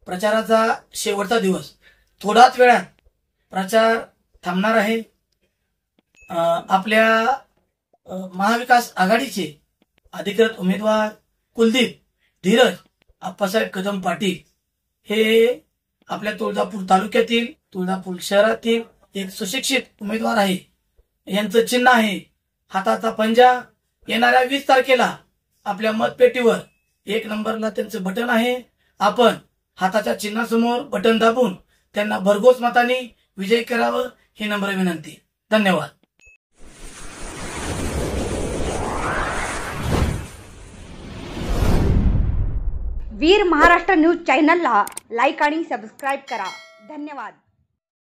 प्रचाराचा शेवटचा दिवस. थोड्याच वेळात प्रचार थांबणार आहे. आपल्या महाविकास आघाडीचे अधिकृत उमेदवार कुलदीप धीरज आप्पासाहेब कदम पाटील हे आपल्या तुळजापूर तालुक्यातील, तुळजापूर शहरातील एक सुशिक्षित उमेदवार आहे. यांचं चिन्ह आहे हाताचा पंजा. येणाऱ्या 20 तारखेला आपल्या मतपेटीवर 1 नंबरला त्यांचं बटन आहे. आपण हाताच्या चिन्हासमोर बटन दाबून त्यांना भरघोस मताने विजयी करावं ही नम्र विनंती. धन्यवाद. वीर महाराष्ट्र न्यूज चॅनलला लाईक आणि सबस्क्राईब करा. धन्यवाद.